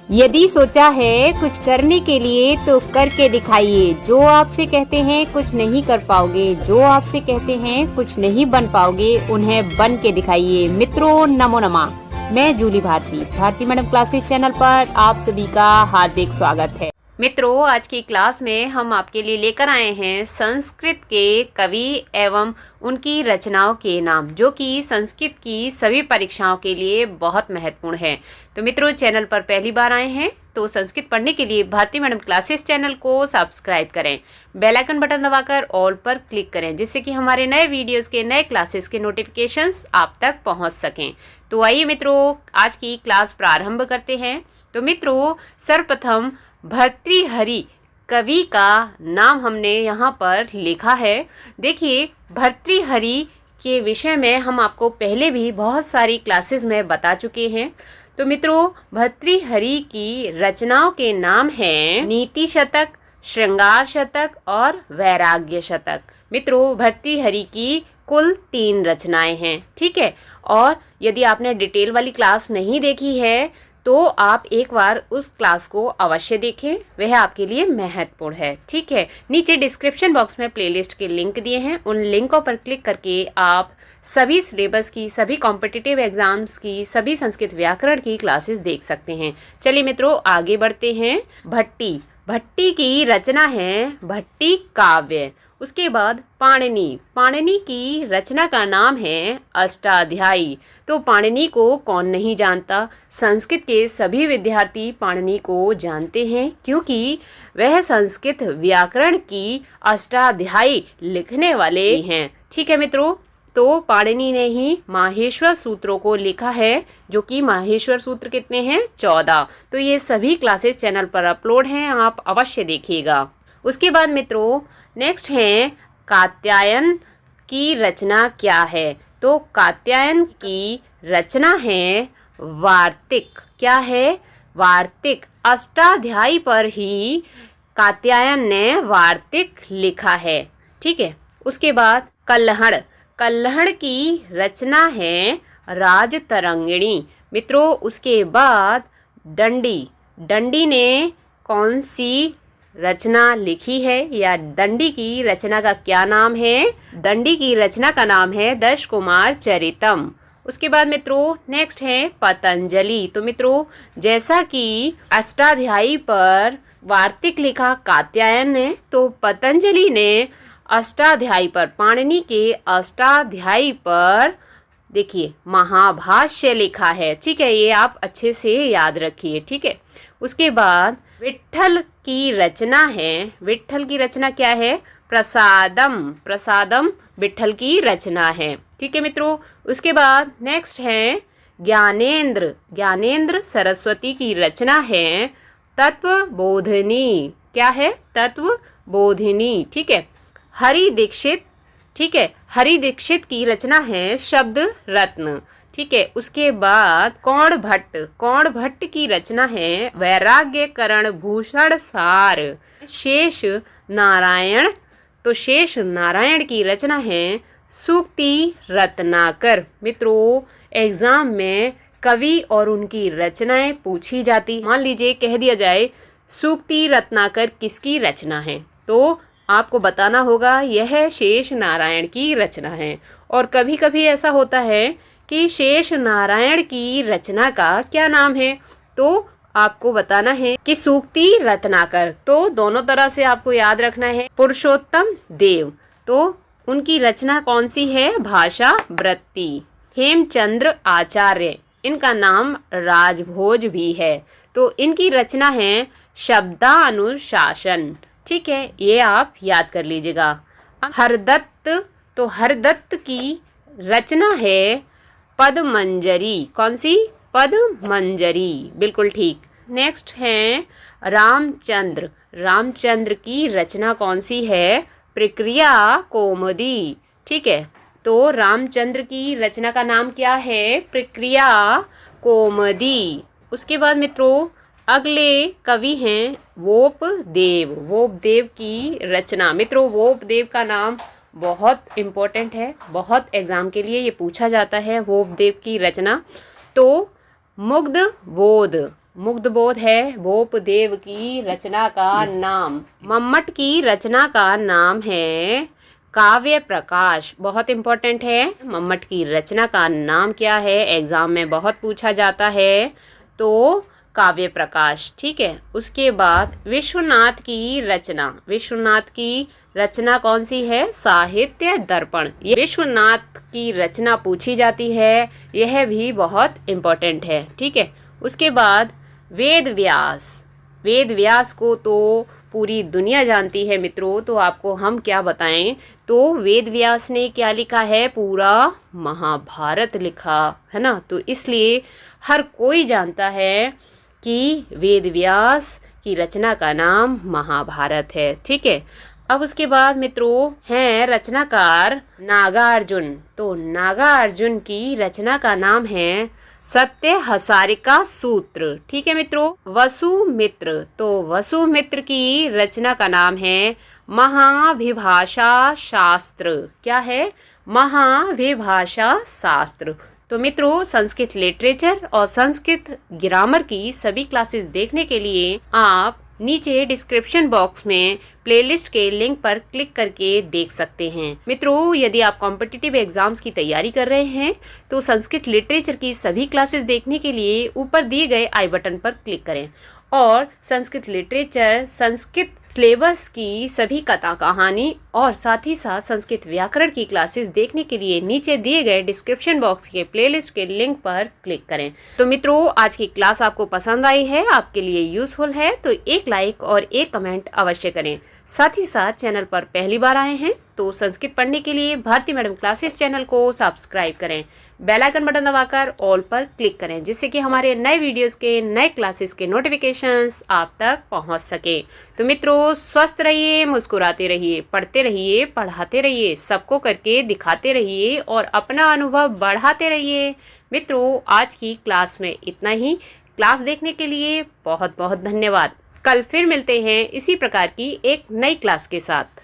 यदि सोचा है कुछ करने के लिए तो करके दिखाइए। जो आपसे कहते हैं कुछ नहीं कर पाओगे, जो आपसे कहते हैं कुछ नहीं बन पाओगे, उन्हें बन के दिखाइए। मित्रों नमो नमः। मैं Julie Bharti madam classes channel पर आप सभी का हार्दिक स्वागत है। मित्रों आज की क्लास में हम आपके लिए लेकर आए हैं संस्कृत के कवि एवं उनकी रचनाओं के नाम, जो कि संस्कृत की सभी परीक्षाओं के लिए बहुत महत्वपूर्ण है। तो मित्रों चैनल पर पहली बार आए हैं तो संस्कृत पढ़ने के लिए भारती मैडम क्लासेस चैनल को सब्सक्राइब करें, बेल आइकन बटन दबाकर ऑल पर क्लिक करें, जिससे कि हमारे नए वीडियोस के नए क्लासेस के नोटिफिकेशंस आप तक पहुंच सकें। तो आइए मित्रों आज की क्लास प्रारंभ करते हैं। तो मित्रों सर्वप्रथम भर्तृहरि कवि का नाम हमने यहाँ पर लिखा है। देखिए भर्तृहरि के विषय में हम आपको पहले भी बहुत सारी क्लासेस में बता चुके हैं। तो मित्रों भर्तृहरि की रचनाओं के नाम हैं नीति शतक, श्रृंगार शतक और वैराग्य शतक। मित्रों भर्तृहरि की कुल 3 रचनाएं हैं, ठीक है। और यदि आपने डिटेल वाली क्लास नहीं देखी है तो आप एक बार उस क्लास को अवश्य देखें, वह आपके लिए महत्वपूर्ण है, ठीक है। नीचे डिस्क्रिप्शन बॉक्स में प्लेलिस्ट के लिंक दिए हैं, उन लिंकों पर क्लिक करके आप सभी सिलेबस की, सभी कॉम्पिटिटिव एग्जाम्स की, सभी संस्कृत व्याकरण की क्लासेस देख सकते हैं। चलिए मित्रों आगे बढ़ते हैं। भट्टी की रचना है भट्टी काव्य। उसके बाद पाणिनि की रचना का नाम है अष्टाध्यायी। तो पाणिनि को कौन नहीं जानता, संस्कृत के सभी विद्यार्थी पाणिनि को जानते हैं, क्योंकि वह संस्कृत व्याकरण की अष्टाध्यायी लिखने वाले हैं, ठीक है मित्रों। तो पाणिनि ने ही माहेश्वर सूत्रों को लिखा है, जो कि माहेश्वर सूत्र कितने हैं 14। तो ये सभी क्लासेस चैनल पर अपलोड हैं, आप अवश्य देखिएगा। उसके बाद मित्रों नेक्स्ट है कात्यायन की रचना क्या है। तो कात्यायन की रचना है वार्तिक। क्या है? वार्तिक। अष्टाध्यायी पर ही कात्यायन ने वार्तिक लिखा है, ठीक है। उसके बाद कल्हड़ की रचना है राजतरंगिणी। मित्रों उसके बाद दंडी ने कौन सी रचना लिखी है, या दंडी की रचना का क्या नाम है? दंडी की रचना का नाम है दश कुमार चरितम। उसके बाद मित्रों नेक्स्ट है पतंजलि। तो मित्रों जैसा कि अष्टाध्यायी पर वार्तिक लिखा कात्यायन ने, तो पतंजलि ने अष्टाध्यायी पर, पाणिनि के अष्टाध्यायी पर देखिए महाभाष्य लिखा है, ठीक है। ये आप अच्छे से याद रखिए, ठीक है। उसके बाद विट्ठल की रचना है, विट्ठल की रचना क्या है? प्रसादम विट्ठल की रचना है, ठीक है मित्रों। उसके बाद नेक्स्ट है ज्ञानेंद्र सरस्वती की रचना है तत्वबोधिनी। क्या है? तत्वबोधिनी, ठीक है। हरि दीक्षित की रचना है शब्द रत्न, ठीक है। उसके बाद कौण भट्ट की रचना है वैराग्यकरण भूषण सार। शेष नारायण की रचना है सूक्ति रत्नाकर। मित्रों एग्जाम में कवि और उनकी रचनाएं पूछी जाती, मान लीजिए कह दिया जाए सूक्ति रत्नाकर किसकी रचना है, तो आपको बताना होगा यह शेष नारायण की रचना है। और कभी कभी ऐसा होता है कि शेष नारायण की रचना का क्या नाम है, तो आपको बताना है कि सूक्ति रत्नाकर। तो दोनों तरह से आपको याद रखना है। पुरुषोत्तम देव, तो उनकी रचना कौन सी है? भाषा वृत्ति। हेमचंद्र आचार्य, इनका नाम राजभोज भी है, तो इनकी रचना है शब्दानुशासन, ठीक है। ये आप याद कर लीजिएगा। हरदत्त की रचना है पदमंजरी। कौन सी? पदमंजरी, बिल्कुल ठीक। नेक्स्ट है रामचंद्र की रचना कौन सी है? प्रक्रिया कौमुदी, ठीक है। तो रामचंद्र की रचना का नाम क्या है? प्रक्रिया कौमुदी। उसके बाद मित्रों अगले कवि हैं वोपदेव की रचना। मित्रों वोपदेव का नाम बहुत इम्पोर्टेंट है, बहुत एग्जाम के लिए ये पूछा जाता है। वोपदेव की रचना तो मुग्ध बोध, मुग्धबोध है भोपदेव की रचना का नाम। मम्मट की रचना का नाम है काव्य प्रकाश। बहुत इंपॉर्टेंट है, मम्मट की रचना का नाम क्या है, एग्जाम में बहुत पूछा जाता है, तो काव्य प्रकाश। ठीक है, उसके बाद विश्वनाथ की रचना। विश्वनाथ की रचना कौन सी है, साहित्य दर्पण। ये विश्वनाथ की रचना पूछी जाती है, यह भी बहुत इंपॉर्टेंट है। ठीक है, उसके बाद वेद व्यास। वेद व्यास को तो पूरी दुनिया जानती है मित्रों, तो आपको हम क्या बताएं। तो वेद व्यास ने क्या लिखा है, पूरा महाभारत लिखा है ना, तो इसलिए हर कोई जानता है कि वेद व्यास की रचना का नाम महाभारत है। ठीक है, अब उसके बाद मित्रों हैं रचनाकार नागार्जुन। तो नागार्जुन की रचना का नाम है सत्य हसारिका सूत्र। ठीक है मित्रों, वसुमित्र। तो वसुमित्र की रचना का नाम है महाभिभाषा शास्त्र। क्या है, महाभिभाषा शास्त्र। तो मित्रों संस्कृत लिटरेचर और संस्कृत ग्रामर की सभी क्लासेस देखने के लिए आप नीचे डिस्क्रिप्शन बॉक्स में प्लेलिस्ट के लिंक पर क्लिक करके देख सकते हैं। मित्रों यदि आप कॉम्पिटिटिव एग्जाम्स की तैयारी कर रहे हैं तो संस्कृत लिटरेचर की सभी क्लासेस देखने के लिए ऊपर दिए गए आई बटन पर क्लिक करें और संस्कृत लिटरेचर, संस्कृत सिलेबस की सभी कथा कहानी और साथ ही साथ संस्कृत व्याकरण की क्लासेस देखने के लिए नीचे दिए गए डिस्क्रिप्शन बॉक्स के प्लेलिस्ट के लिंक पर क्लिक करें। तो मित्रों आज की क्लास आपको पसंद आई है, आपके लिए यूजफुल है, तो एक लाइक और एक कमेंट अवश्य करें। साथ ही साथ चैनल पर पहली बार आए हैं तो संस्कृत पढ़ने के लिए भारती मैडम क्लासेस चैनल को सब्सक्राइब करें, बेल आइकन बटन दबाकर ऑल पर क्लिक करें, जिससे कि हमारे नए वीडियोस के, नए क्लासेस के नोटिफिकेशंस आप तक पहुंच सके। तो मित्रों स्वस्थ रहिए, मुस्कुराते रहिए, पढ़ते रहिए, पढ़ाते रहिए, सबको करके दिखाते रहिए और अपना अनुभव बढ़ाते रहिए। मित्रों आज की क्लास में इतना ही। क्लास देखने के लिए बहुत बहुत धन्यवाद। कल फिर मिलते हैं इसी प्रकार की एक नई क्लास के साथ।